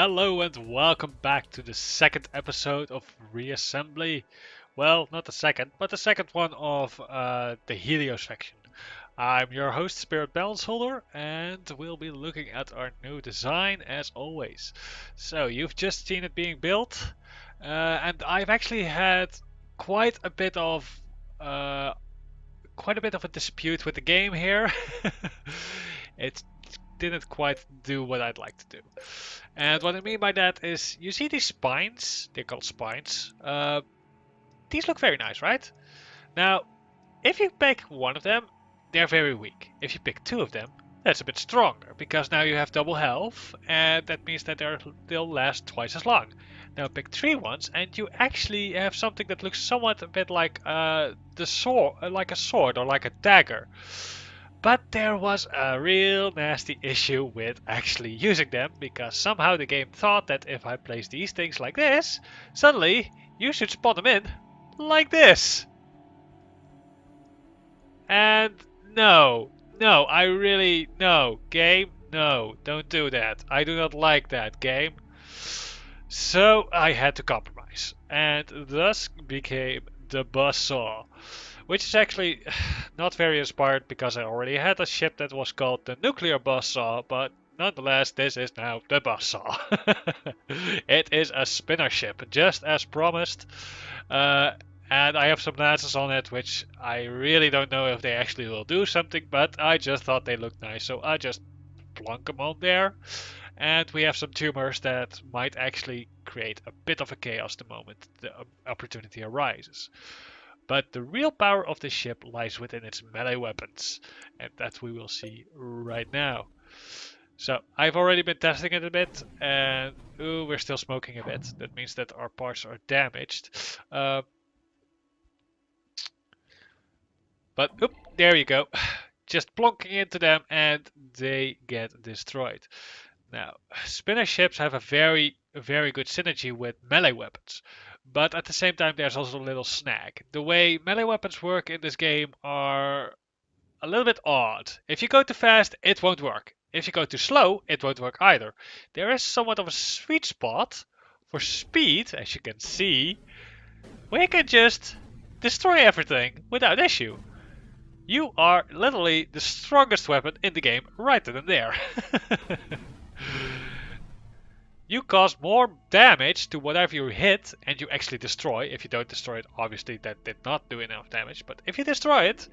Hello and welcome back to the second episode of Reassembly. Well, not the second, but the second one of the Helios section. I'm your host, Spirit Balance Holder, and we'll be looking at our new design as always. So, you've just seen it being built, and I've actually had quite a bit of uh, a dispute with the game here. It didn't quite do what I'd like to do. And what I mean by that is, you see these spines? They're called spines. These look very nice, right? Now, if you pick one of them, they're very weak. If you pick two of them, that's a bit stronger, because now you have double health, and that means that they'll last twice as long. Now pick three ones, and you actually have something that looks somewhat a bit like the sword, like a sword or like a dagger. But there was a real nasty issue with actually using them, because somehow the game thought that if I place these things like this, suddenly you should spawn them in like this. And no, game, no, don't do that. I do not like that, game. So I had to compromise, and thus became the buzzsaw. Which is actually not very inspired, because I already had a ship that was called the Nuclear Buzzsaw, but nonetheless this is now the Buzzsaw. It is a spinner ship, just as promised. And I have some lances on it, which I really don't know if they actually will do something, but I just thought they looked nice, so I just plunk them on there. And we have some tumors that might actually create a bit of a chaos the moment the opportunity arises. But the real power of the ship lies within its melee weapons, and that we will see right now. So I've already been testing it a bit, and ooh, we're still smoking a bit. That means that our parts are damaged. But oop, there you go. Just plonking into them and they get destroyed. Now, spinner ships have a very good synergy with melee weapons. But at the same time, there's also a little snag. The way melee weapons work in this game are a little bit odd. If you go too fast, it won't work. If you go too slow, it won't work either. There is somewhat of a sweet spot for speed, as you can see. We can just destroy everything without issue. You are literally the strongest weapon in the game right then and there. You cause more damage to whatever you hit, and you actually destroy. If you don't destroy it, obviously that did not do enough damage. But if you destroy it,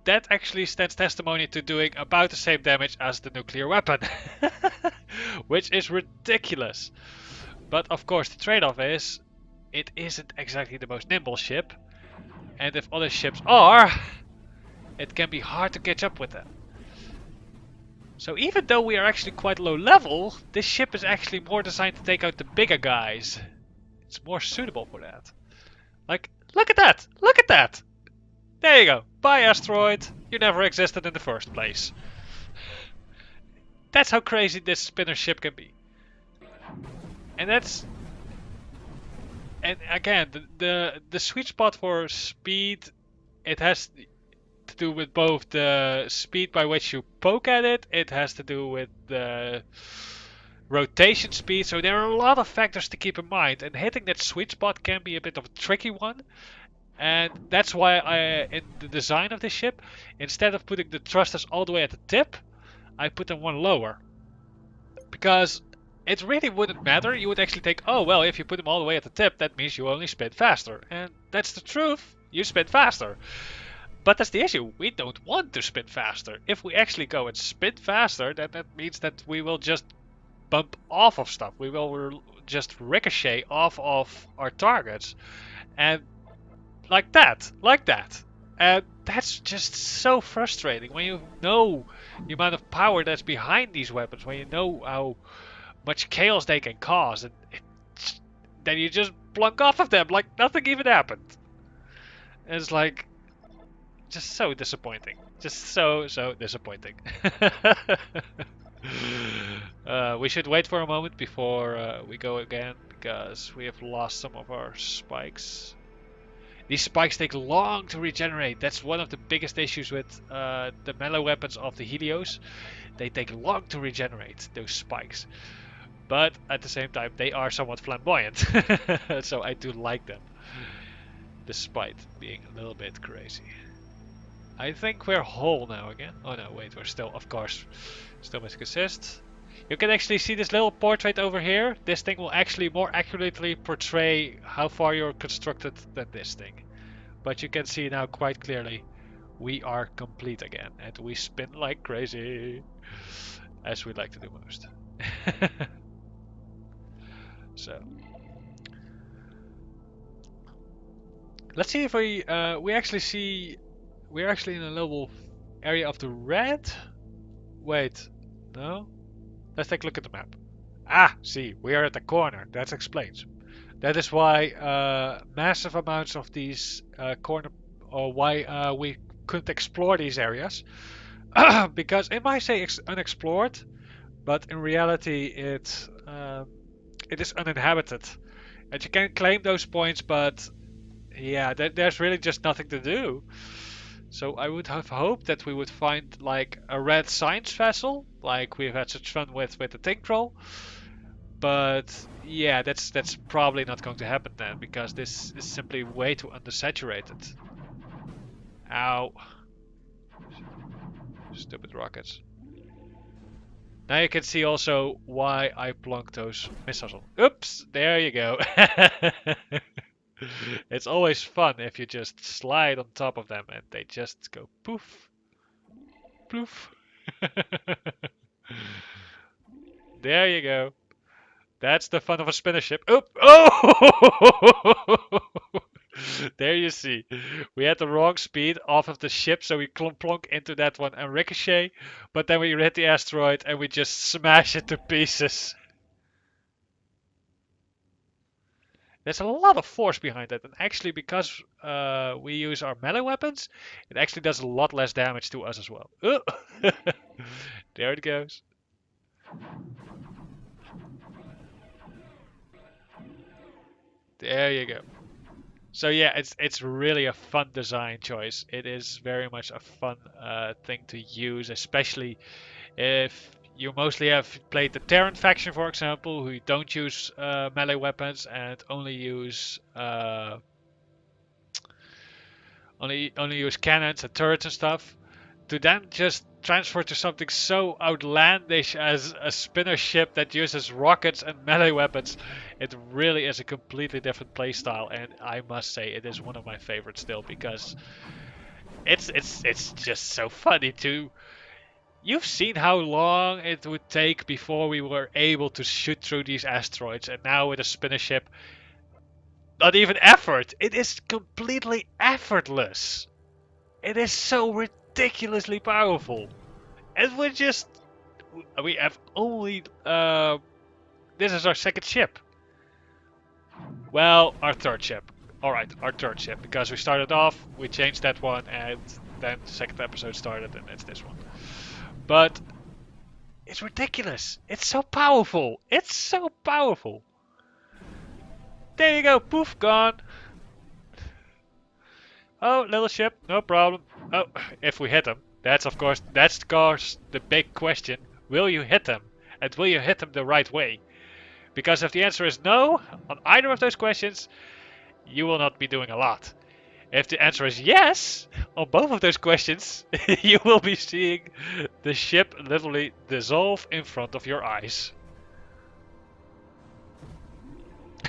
that actually stands testimony to doing about the same damage as the nuclear weapon. Which is ridiculous. But of course the trade-off is, it isn't exactly the most nimble ship. And if other ships are, it can be hard to catch up with them. So even though we are actually quite low level, this ship is actually more designed to take out the bigger guys. It's more suitable for that. Like, look at that! Look at that! There you go. Bye, asteroid. You never existed in the first place. That's how crazy this spinner ship can be. And that's... And again, the sweet spot for speed, it has to do with both the speed by which you poke at it, it has to do with the rotation speed, so there are a lot of factors to keep in mind, and hitting that sweet spot can be a bit of a tricky one. And that's why in the design of this ship, instead of putting the thrusters all the way at the tip, I put them one lower. Because it really wouldn't matter. You would actually think, oh well, if you put them all the way at the tip, that means you only spin faster. And that's the truth, you spin faster. But that's the issue, we don't want to spin faster. If we actually go and spin faster, then that means that we will just bump off of stuff. We will just ricochet off of our targets. And like that. And that's just so frustrating when you know the amount of power that's behind these weapons, when you know how much chaos they can cause, and then you just plunk off of them like nothing even happened. And it's like, just so disappointing. Just so disappointing. We should wait for a moment before we go again, because we have lost some of our spikes. These spikes take long to regenerate. That's one of the biggest issues with the melee weapons of the Helios. They take long to regenerate, those spikes. but at the same time they are somewhat flamboyant. So I do like them, despite being a little bit crazy. I think we're whole now again. Oh no, wait, we're still, of course, still missing assist. You can actually see this little portrait over here. This thing will actually more accurately portray how far you're constructed than this thing. But you can see now quite clearly we are complete again, and we spin like crazy, as we like to do most. So let's see if we actually see we're actually in a little area of the red. Wait, no. Let's take a look at the map. Ah, see, we are at the corner. That explains. That is why massive amounts of these corner, or why we couldn't explore these areas, because it might say unexplored, but in reality it is uninhabited, and you can claim those points, but yeah, there's really just nothing to do. So I would have hoped that we would find like a red science vessel, like we've had such fun with the Tinkrel. But yeah, that's probably not going to happen then, because this is simply way too undersaturated. Ow. Stupid rockets. Now you can see also why I plunked those missiles on. Oops, there you go. It's always fun if you just slide on top of them and they just go poof, poof. There you go. That's the fun of a spinner ship. Oop! Oh! There you see. We had the wrong speed off of the ship, so we plonk into that one and ricochet. But then we hit the asteroid and we just smash it to pieces. There's a lot of force behind that, and actually because we use our melee weapons, it actually does a lot less damage to us as well. There it goes. There you go. So yeah, it's really a fun design choice. It is very much a fun thing to use, especially if you mostly have played the Terran faction, for example, who don't use melee weapons and only use only use cannons and turrets and stuff. To then just transfer to something so outlandish as a spinner ship that uses rockets and melee weapons, it really is a completely different playstyle, and I must say it is one of my favorites still, because it's just so funny to. You've seen how long it would take before we were able to shoot through these asteroids, and now with a spinner ship, not even effort. It is completely effortless. It is so ridiculously powerful. And we have only, this is our second ship. Well, our third ship. Alright, our third ship. Because we started off, we changed that one, and then the second episode started, and it's this one. But it's ridiculous. It's so powerful. It's so powerful. There you go. Poof, gone. Oh, little ship. No problem. Oh, if we hit them. That's of course the big question. Will you hit them? And will you hit them the right way? Because if the answer is no on either of those questions, you will not be doing a lot. If the answer is yes on both of those questions, you will be seeing the ship literally dissolve in front of your eyes.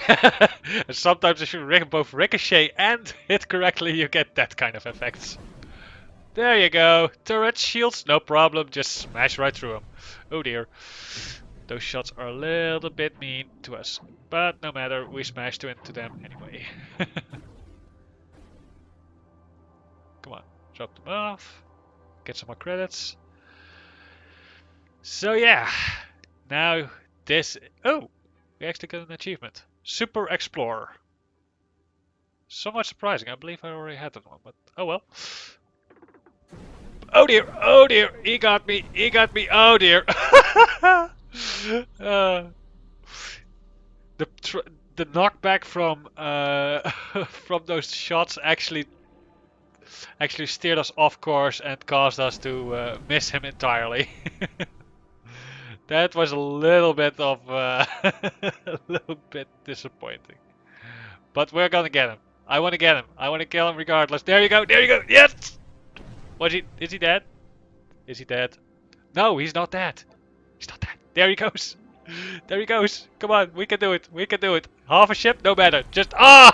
And sometimes if you both ricochet and hit correctly, you get that kind of effects. There you go. Turret shields, no problem. Just smash right through them. Oh dear. Those shots are a little bit mean to us. But no matter, we smashed into them anyway. Come on, drop them off. Get some more credits. So yeah. Now this... Oh! We actually got an achievement. Super Explorer. Somewhat surprising. I believe I already had that one, but oh well. Oh dear, oh dear, he got me, oh dear. The knockback from from those shots actually steered us off course and caused us to miss him entirely. That was a little bit of a little bit disappointing. But we're gonna get him. I want to get him. I want to kill him regardless. There you go. There you go. Yes. Was he? Is he dead? Is he dead? No, he's not dead. He's not dead. There he goes. There he goes. Come on, we can do it. We can do it. Half a ship, no matter. Just oh,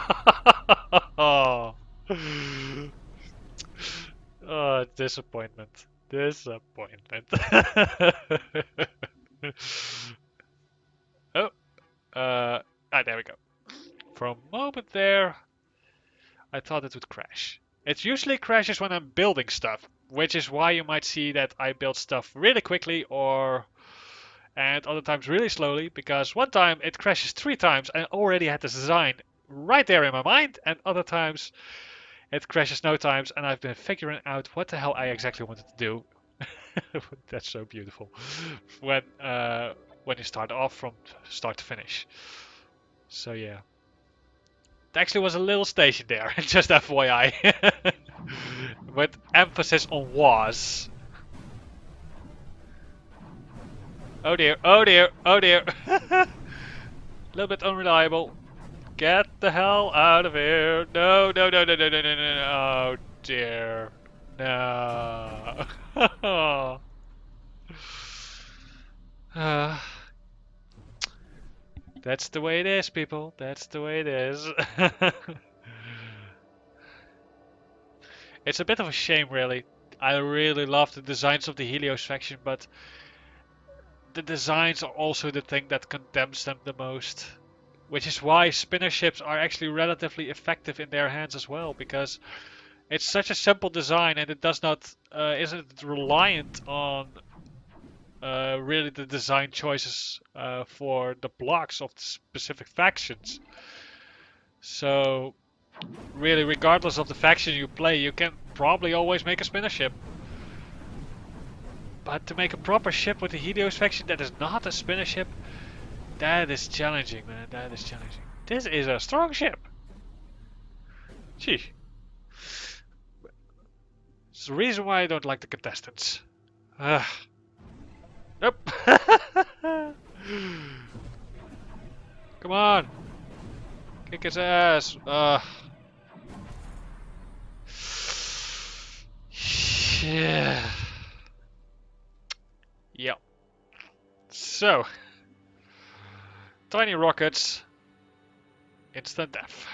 oh, disappointment. Disappointment. Oh, there we go. For a moment there, I thought it would crash. It usually crashes when I'm building stuff, which is why you might see that I build stuff really quickly and other times really slowly, because one time it crashes 3 times and I already had this design right there in my mind, and other times it crashes no times and I've been figuring out what the hell I exactly wanted to do. That's so beautiful. When you start off from start to finish. So yeah. It actually was a little station there, just FYI. With emphasis on was. Oh dear, oh dear, oh dear. A little bit unreliable. Get the hell out of here. No, no, no, no, no, no, no, no. Oh dear. No. That's the way it is, people. That's the way it is. It's a bit of a shame, really. I really love the designs of the Helios faction, but the designs are also the thing that condemns them the most. Which is why spinner ships are actually relatively effective in their hands as well, because it's such a simple design and it does not isn't reliant on really the design choices for the blocks of the specific factions. So really, regardless of the faction you play, you can probably always make a spinner ship. But to make a proper ship with the Helios faction that is not a spinner ship, that is challenging, man. That is challenging. This is a strong ship. Gee. It's the reason why I don't like the contestants. Nope. Come on. Kick his ass. Yeah. Yep. So. Tiny rockets. Instant death.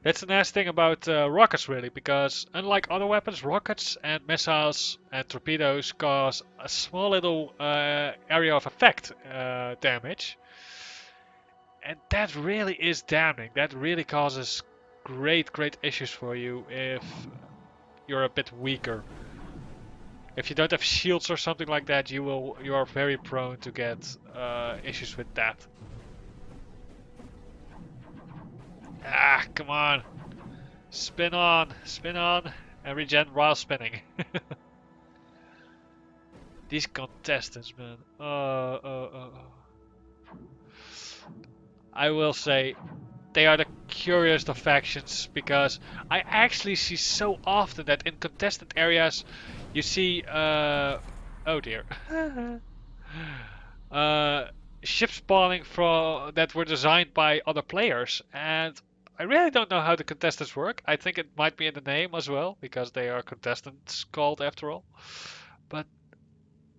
That's the nice thing about rockets, really, because unlike other weapons, rockets and missiles and torpedoes cause a small little area of effect damage. And that really is damning. That really causes great issues for you if you're a bit weaker. If you don't have shields or something like that, you are very prone to get issues with that. Ah, come on. Spin on, and regen while spinning. These contestants, man. I will say, they are the curious of factions, because I actually see so often that in contested areas you see, oh dear, ships spawning that were designed by other players, and I really don't know how the contestants work. I think it might be in the name as well, because they are contestants called after all. But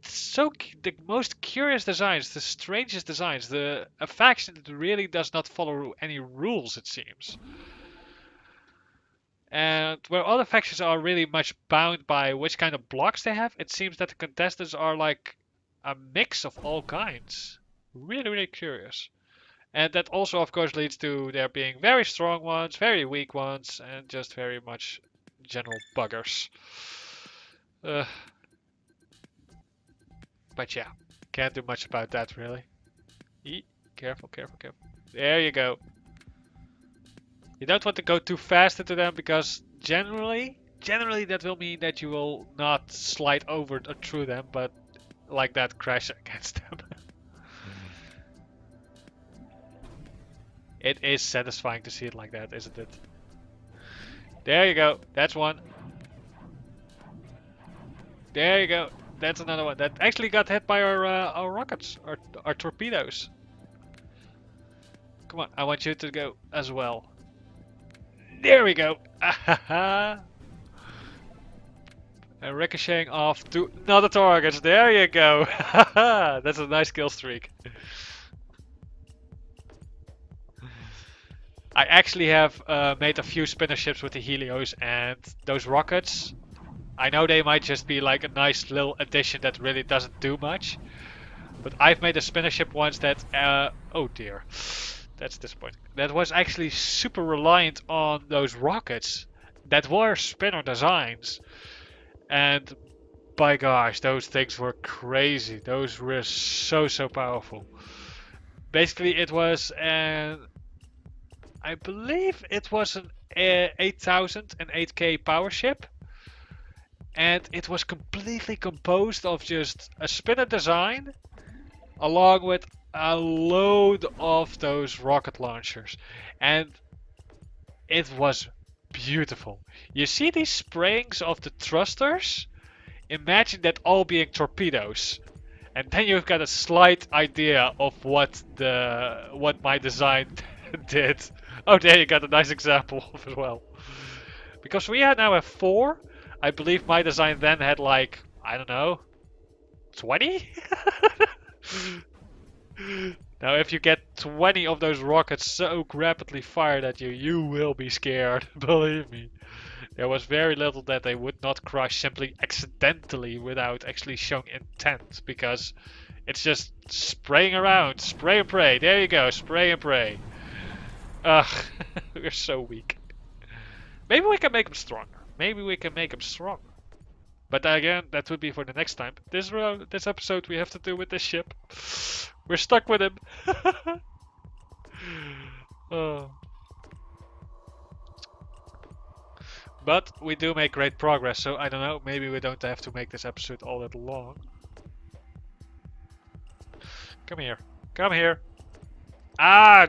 the most curious designs, the strangest designs, a faction that really does not follow any rules, it seems. And where other factions are really much bound by which kind of blocks they have, it seems that the contestants are like a mix of all kinds. Really curious. And that also, of course, leads to there being very strong ones, very weak ones, and just very much general buggers. But yeah, can't do much about that, really. Careful. There you go. You don't want to go too fast into them, because generally that will mean that you will not slide over or through them, but like that crash against them. It is satisfying to see it like that, isn't it? There you go. That's one. There you go. That's another one that actually got hit by our rockets, our torpedoes. Come on, I want you to go as well. There we go. And ricocheting off to another target. There you go. That's a nice kill streak. I actually have made a few spinner ships with the Helios, and those rockets, I know they might just be like a nice little addition that really doesn't do much. But I've made a spinner ship once that, oh dear, that's disappointing. That was actually super reliant on those rockets that were spinner designs. And by gosh, those things were crazy. Those were so powerful. Basically, it was an, I believe it was an 8000 and 8K power ship. And it was completely composed of just a spinner design along with a load of those rocket launchers. And it was beautiful. You see these sprayings of the thrusters? Imagine that all being torpedoes. And then you've got a slight idea of what my design did. Oh, there you got a nice example as well. Because we now have 4. I believe my design then had like, I don't know, 20? Now if you get 20 of those rockets so rapidly fired at you, you will be scared, believe me. There was very little that they would not crush simply accidentally without actually showing intent, because it's just spraying around, spray and pray, there you go, spray and pray. Ugh, we're so weak. Maybe we can make them stronger. Maybe we can make them stronger. But again, that would be for the next time. This episode we have to do with this ship. We're stuck with him. Oh. But we do make great progress, so I don't know, maybe we don't have to make this episode all that long. Come here. Come here. Ah!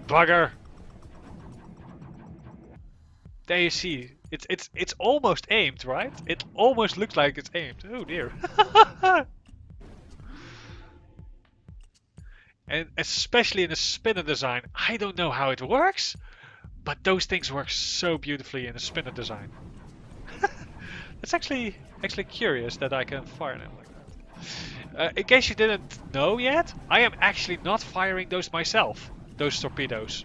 Bugger! There you see. It's almost aimed, right? It almost looks like it's aimed. Oh dear. And especially in a spinner design, I don't know how it works, but those things work so beautifully in a spinner design. It's actually curious that I can fire them like that. In case you didn't know yet, I am actually not firing those myself, those torpedoes.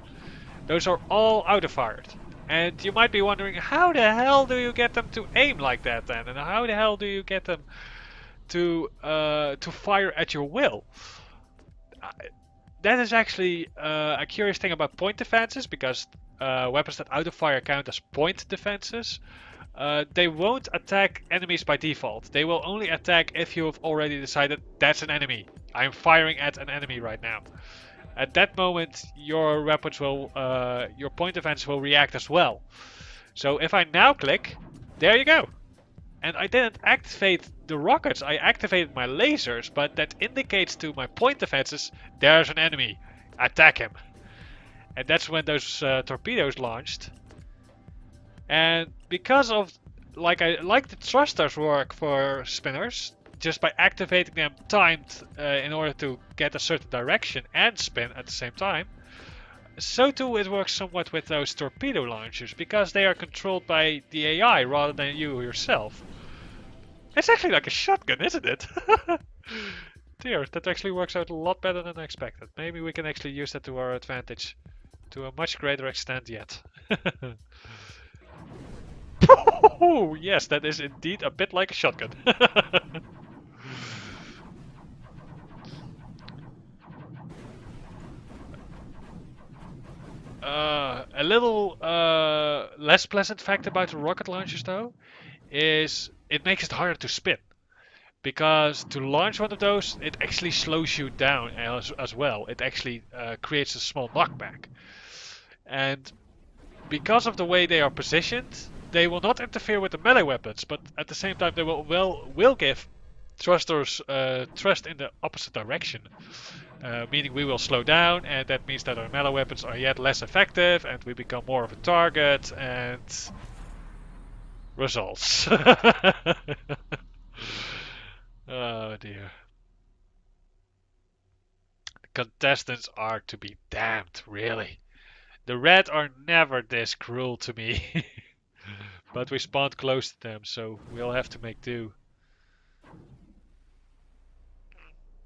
Those are all auto-fired. And you might be wondering, how the hell do you get them to aim like that then? And how the hell do you get them to fire at your will? That is actually a curious thing about point defenses, because weapons that auto-fire count as point defenses. They won't attack enemies by default. They will only attack if you have already decided that's an enemy. I'm firing at an enemy right now. At that moment, your weapons will, your point defense will react as well. So if I now click, there you go. And I didn't activate the rockets, I activated my lasers, but that indicates to my point defenses, there's an enemy, attack him. And that's when those torpedoes launched. And because of, like the thrusters work for spinners, just by activating them timed in order to get a certain direction and spin at the same time, so too it works somewhat with those torpedo launchers, because they are controlled by the AI rather than you yourself. It's actually like a shotgun, isn't it? Dear, that actually works out a lot better than I expected. Maybe we can actually use that to our advantage to a much greater extent yet. Oh, yes, that is indeed a bit like a shotgun. A little less pleasant fact about the rocket launchers, though, is it makes it harder to spin. Because to launch one of those, it actually slows you down as well. It actually creates a small knockback. And because of the way they are positioned, they will not interfere with the melee weapons, but at the same time they will give thrusters thrust in the opposite direction. Meaning we will slow down, and that means that our melee weapons are yet less effective, and we become more of a target, and results. Oh dear. Contestants are to be damned, really. The red are never this cruel to me. But we spawned close to them, so we'll have to make do.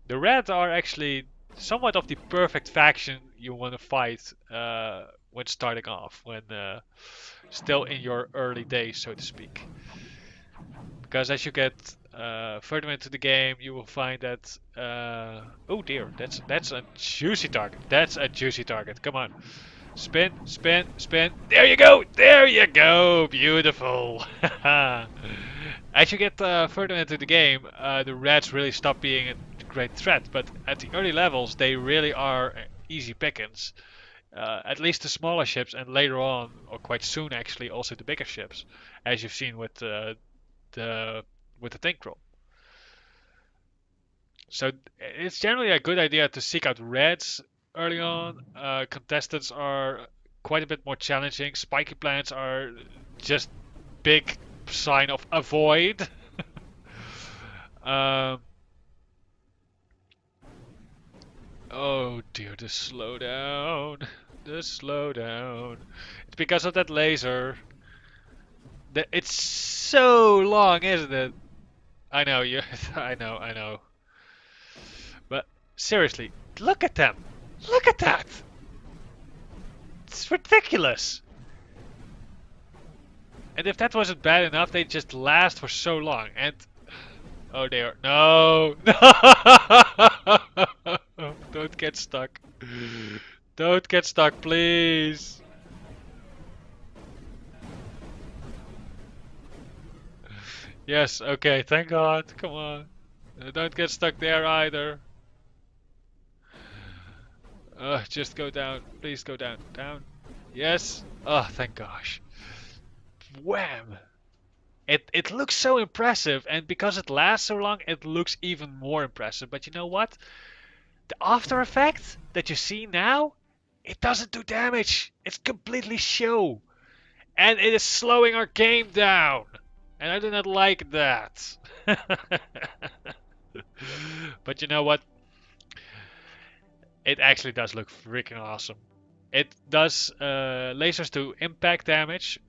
The red are actually somewhat of the perfect faction you want to fight when starting off, when still in your early days, so to speak. Because as you get further into the game, you will find that oh dear, that's a juicy target. That's a juicy target. Come on, spin, spin, spin. There you go. There you go. Beautiful. As you get further into the game, the reds really stop being a great threat. But at the early levels, they really are easy pickings. At least the smaller ships, and later on, or quite soon actually, also the bigger ships, as you've seen the with the Tinkrel. So it's generally a good idea to seek out reds early on. Contestants are quite a bit more challenging. Spiky plants are just big sign of avoid. um, oh dear, the slowdown. The slowdown. It's because of that laser. It's so long, isn't it? I know you. I know. I know. But seriously, look at them. Look at that. It's ridiculous. And if that wasn't bad enough, they just last for so long. And oh dear, no, no! Don't get stuck. Don't get stuck, please. Yes, okay, thank God. Come on. Don't get stuck there either. Just go down. Please go down. Down. Yes. Oh, thank gosh. Wham! It looks so impressive, and because it lasts so long, it looks even more impressive. But you know what? The after effect that you see now, it doesn't do damage. It's completely show. And it is slowing our game down. And I do not like that. But you know what? It actually does look freaking awesome. It does lasers do impact damage,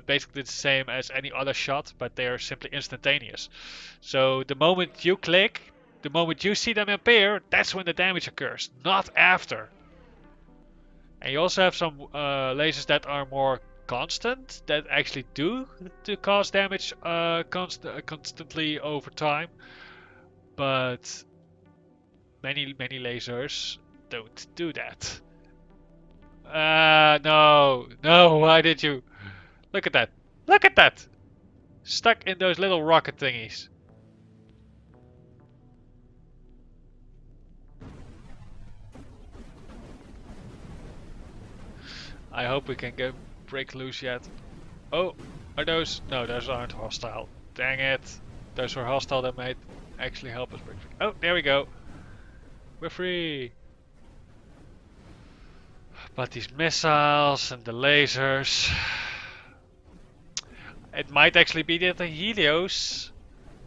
basically the same as any other shot, but they are simply instantaneous. So the moment you click, the moment you see them appear, that's when the damage occurs, not after. And you also have some lasers that are more constant, that actually do to cause damage constantly over time. But many lasers don't do that. No, no, why did you? Look at that. Look at that! Stuck in those little rocket thingies. I hope we can break loose yet. Oh, are those? No, those aren't hostile. Dang it. Those were hostile that might actually help us break free. Oh, there we go. We're free. But these missiles and the lasers. It might actually be that the Helios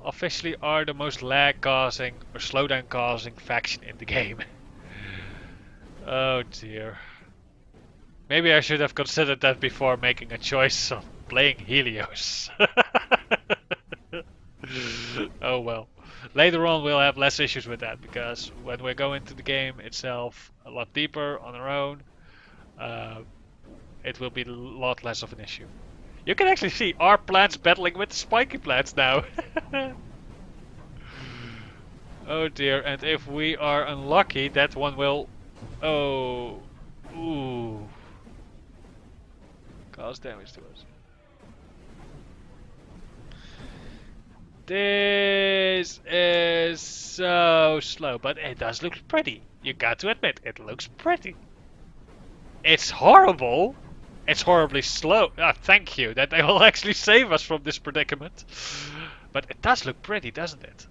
officially are the most lag causing or slowdown causing faction in the game. Oh dear. Maybe I should have considered that before making a choice of playing Helios. Oh well. Later on we'll have less issues with that, because when we go into the game itself a lot deeper on our own, uh, it will be a lot less of an issue. You can actually see our plants battling with the spiky plants now. Oh dear, and if we are unlucky, that one will... Oh... Ooh... cause damage to us. This is so slow, but it does look pretty. You got to admit, it looks pretty. It's horrible. It's horribly slow. Ah, thank you. That they will actually save us from this predicament. But it does look pretty, doesn't it?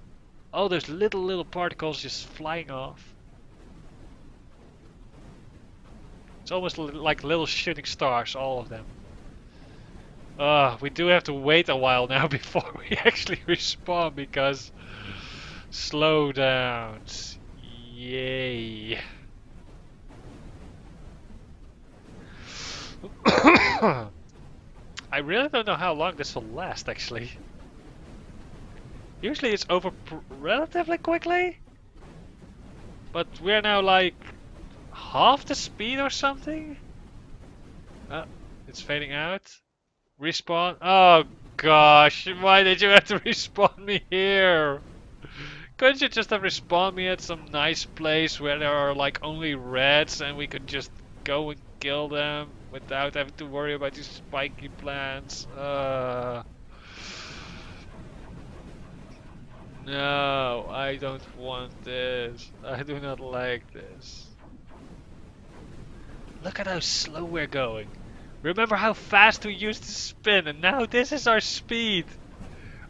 All those little particles just flying off. It's almost like little shooting stars, all of them. We do have to wait a while now before we actually respawn, because Slowdowns. Yay. I really don't know how long this will last, actually. Usually it's over relatively quickly. But we're now like half the speed or something? It's fading out. Respawn. Oh gosh, why did you have to respawn me here? Couldn't you just have respawned me at some nice place where there are like only reds and we could just go and kill them without having to worry about these spiky plants? No, I don't want this. I do not like this. Look at how slow we're going. Remember how fast we used to spin, and now this is our speed.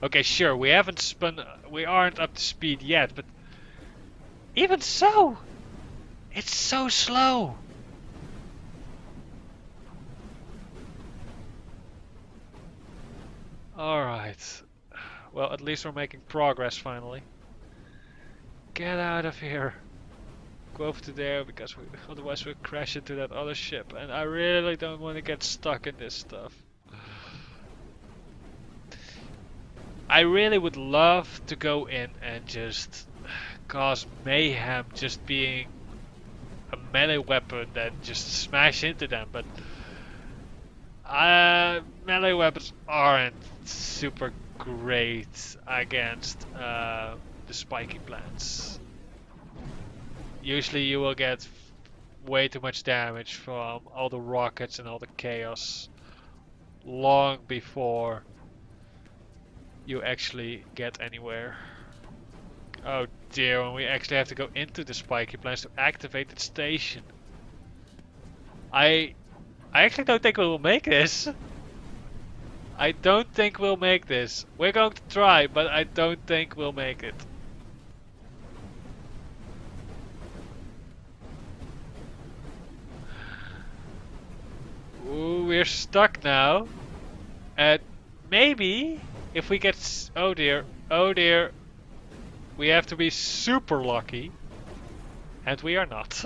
Okay, sure, we haven't spun, we aren't up to speed yet, but even so, it's so slow. Alright. Well, at least we're making progress finally. Get out of here. Go over to there, because otherwise we'll crash into that other ship. And I really don't want to get stuck in this stuff. I really would love to go in and just cause mayhem, just being a melee weapon that just smash into them, but melee weapons aren't super great against the spiky plants. Usually you will get way too much damage from all the rockets and all the chaos long before you actually get anywhere. Oh dear, when we actually have to go into the spiky plants to activate the station. I actually don't think we will make this. I don't think we'll make this. We're going to try, but I don't think we'll make it. Ooh, we're stuck now. And maybe if we get... Oh dear, oh dear. We have to be super lucky. And we are not.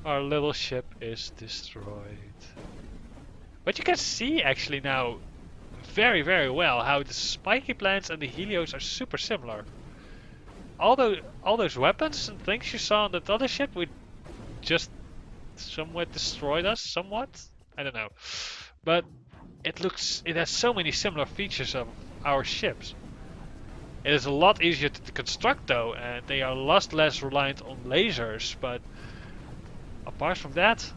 Our little ship is destroyed. But you can see actually now very, very well how the spiky plants and the Helios are super similar. All those weapons and things you saw on that other ship, we just somewhat destroyed us, somewhat? I don't know. But it has so many similar features of our ships. It is a lot easier to construct though, and they are less reliant on lasers, but apart from that,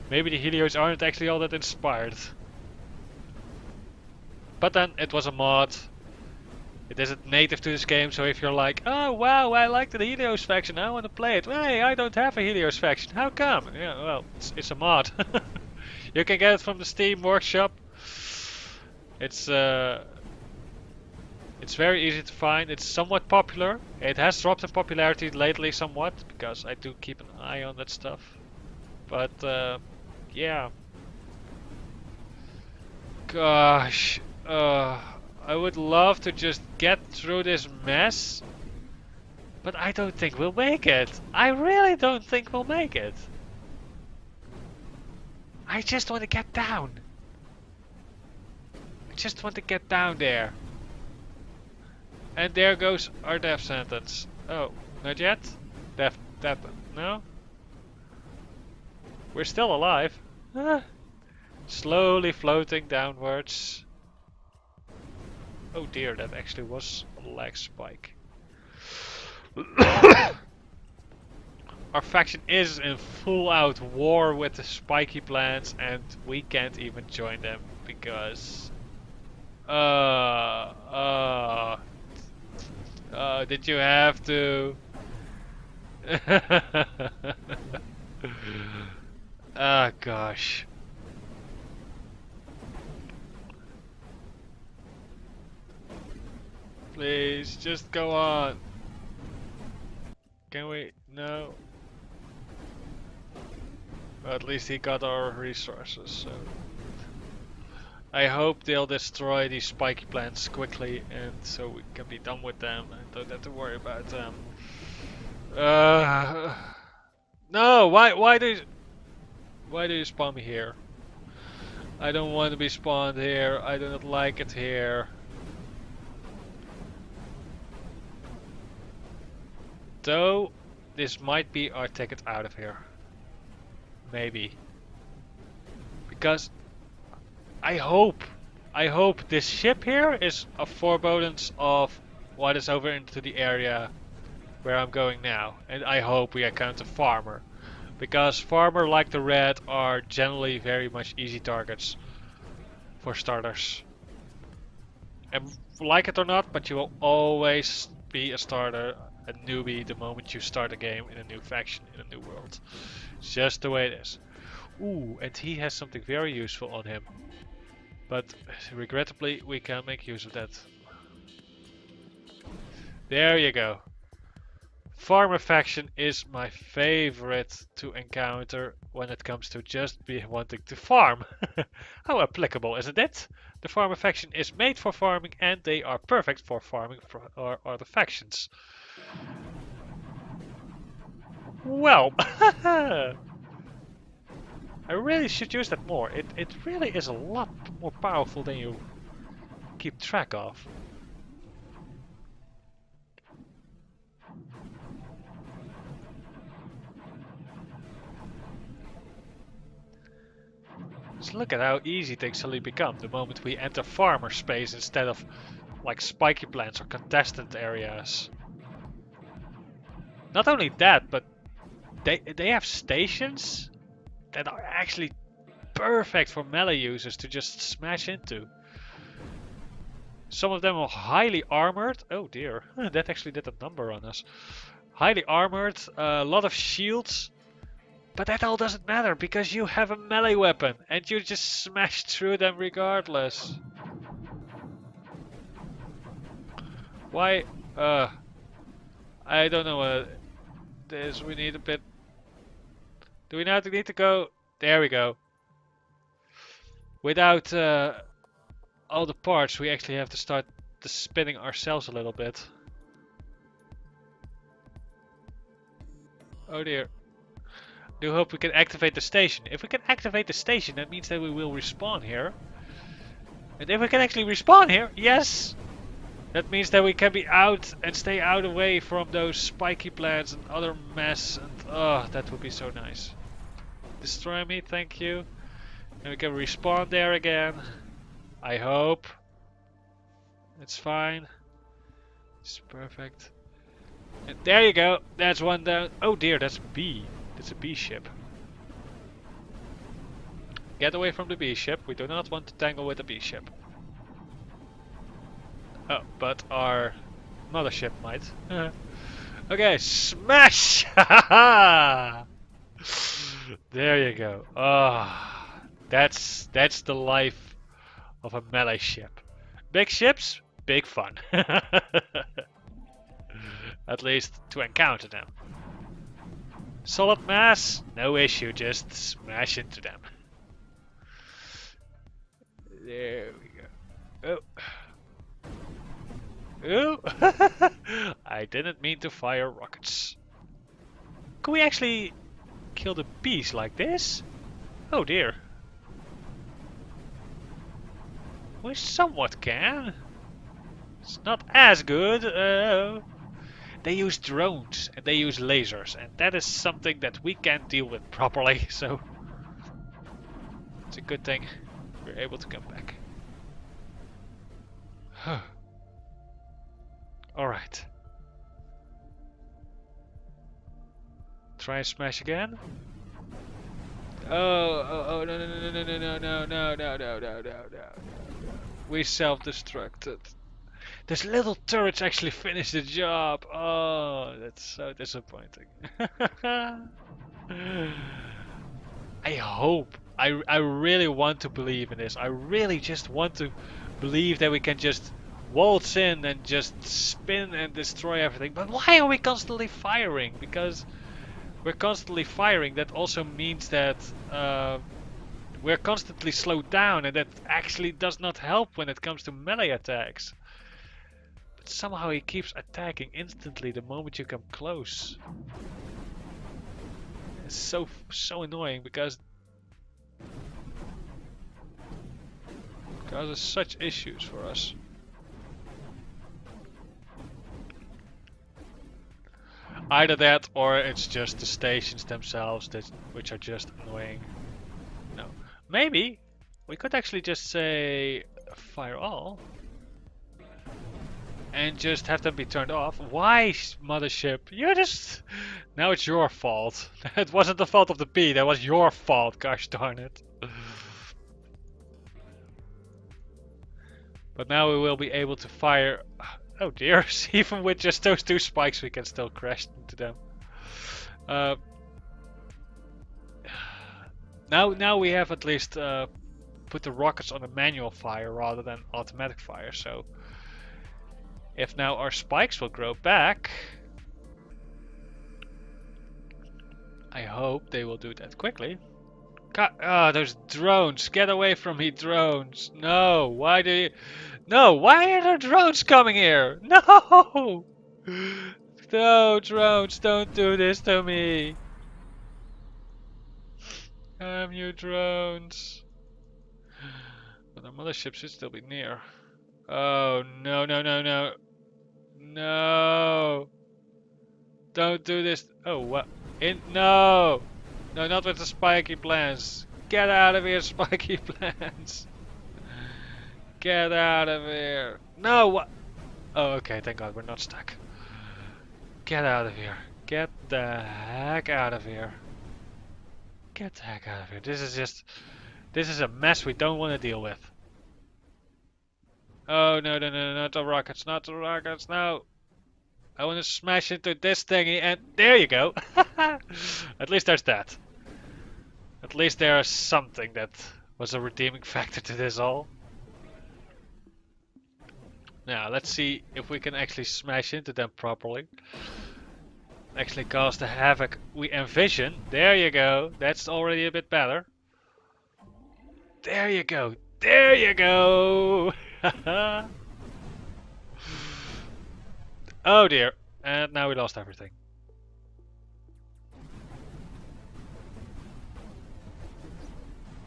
maybe the Helios aren't actually all that inspired. But then, it was a mod. It isn't native to this game, so if you're like, oh wow, I like the Helios faction, I want to play it. Hey, I don't have a Helios faction, how come? Yeah, well, it's a mod. You can get it from the Steam workshop. It's very easy to find. It's somewhat popular. It has dropped in popularity lately somewhat, because I do keep an eye on that stuff. But, yeah. Gosh. I would love to just get through this mess. But I don't think we'll make it. I really don't think we'll make it. I just want to get down. I just want to get down there. And there goes our death sentence. Oh, not yet? Death, no? We're still alive. Slowly floating downwards. Oh dear, that actually was a lag spike. Our faction is in full out war with the spiky plants, and we can't even join them because... did you have to? Ah, gosh. Please, just go on. Can we? No. Well, at least he got our resources, so... I hope they'll destroy these spiky plants quickly, and so we can be done with them and don't have to worry about them. Uh, no, why do you spawn me here? I don't want to be spawned here. I do not like it here. Though, this might be our ticket out of here. Maybe. Because I hope this ship here is a forebodance of what is over into the area where I'm going now. And I hope we encounter Farmer. Because Farmer, like the Red, are generally very much easy targets for starters. And like it or not, but you will always be a starter, a newbie, the moment you start a game in a new faction, in a new world. It's just the way it is. Ooh, and he has something very useful on him. But regrettably, we can't make use of that. There you go. Farmer faction is my favorite to encounter when it comes to just wanting to farm. How applicable, isn't it? The farmer faction is made for farming and they are perfect for farming for other factions. Well, I really should use that more. It really is a lot more powerful than you keep track of. Just look at how easy things suddenly become the moment we enter farmer space instead of like spiky plants or contested areas. Not only that, but they have stations that are actually perfect for melee users to just smash into. Some of them are highly armored. Oh dear, that actually did a number on us. Highly armored, a lot of shields. But that all doesn't matter because you have a melee weapon and you just smash through them regardless. Why? I don't know what this. We need a bit. Do we now need to go? There we go. Without all the parts, we actually have to start the spinning ourselves a little bit. Oh dear. Do hope we can activate the station. If we can activate the station, that means that we will respawn here. And if we can actually respawn here, yes! That means that we can be out and stay out away from those spiky plants and other mess. And oh, that would be so nice. Destroy me, thank you. And we can respawn there again. I hope. It's fine. It's perfect. And there you go. That's one down. Oh dear, that's B. It's a B ship. Get away from the B ship. We do not want to tangle with the B ship. Oh, but our mothership might. Okay, smash! There you go. Ah, that's the life of a melee ship. Big ships, big fun. At least to encounter them. Solid mass, no issue, just smash into them. There we go. Oh. Oh! I didn't mean to fire rockets. Can we actually kill the bees like this? Oh dear. We somewhat can. It's not as good. They use drones and they use lasers, and that is something that we can't deal with properly, so it's a good thing we're able to come back. Alright. Try and smash again. Oh, no. We self-destructed. This little turrets actually finished the job. Oh, that's so disappointing. I hope. I really want to believe in this. I really just want to believe that we can just waltz in and just spin and destroy everything. But why are we constantly firing? Because we're constantly firing. That also means that We're constantly slowed down, and that actually does not help when it comes to melee attacks. But somehow he keeps attacking instantly the moment you come close. It's so annoying because causes such issues for us. Either that, or it's just the stations themselves which are just annoying. No, maybe we could actually just say fire all and just have them be turned off. Why, mothership? You just now it's your fault. It wasn't the fault of the bee. That was your fault. Gosh darn it. But now we will be able to fire. Oh dear, even with just those 2 spikes we can still crash into them. Now we have at least put the rockets on a manual fire rather than automatic fire, so if now our spikes will grow back, I hope they will do that quickly. God, those drones, get away from me, drones. No, why are there drones coming here? No! No, drones, don't do this to me. You drones. But the mothership should still be near. Oh, no, no, no, no. No. Don't do this. Oh, what? No. No, not with the spiky plants. Get out of here, spiky plants. Get out of here. No, what? Oh, okay, thank God we're not stuck. Get out of here. Get the heck out of here. Get the heck out of here. This is a mess we don't want to deal with. Oh, no, no, no, not the rockets, not the rockets, no. I want to smash into this thingy and there you go. At least there's that. At least there is something that was a redeeming factor to this all. Now, let's see if we can actually smash into them properly. Actually cause the havoc we envision. There you go. That's already a bit better. There you go. There you go. Oh dear. And now we lost everything.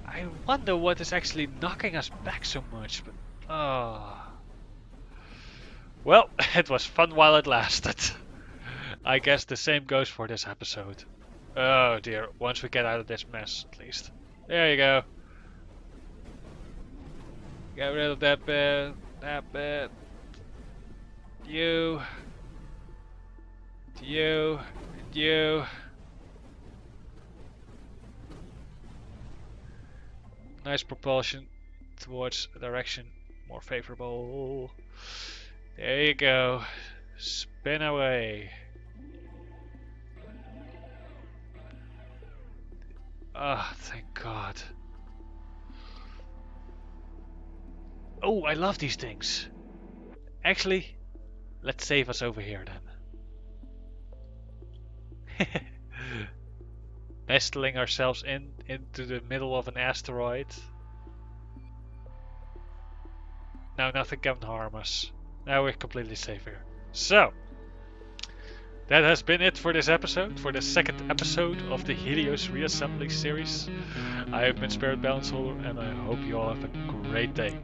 I wonder what is actually knocking us back so much, but well, it was fun while it lasted. I guess the same goes for this episode. Oh dear, once we get out of this mess at least. There you go. Get rid of that bit, that bit. You. You. And you. Nice propulsion towards a direction more favorable. There you go. Spin away. Ah, thank God. Oh, I love these things. Actually, let's save us over here then. Nestling ourselves into the middle of an asteroid. Now nothing can harm us. Now we're completely safe here. So, that has been it for this episode, for the second episode of the Helios Reassembly series. I have been Spirit Balance Holder, and I hope you all have a great day.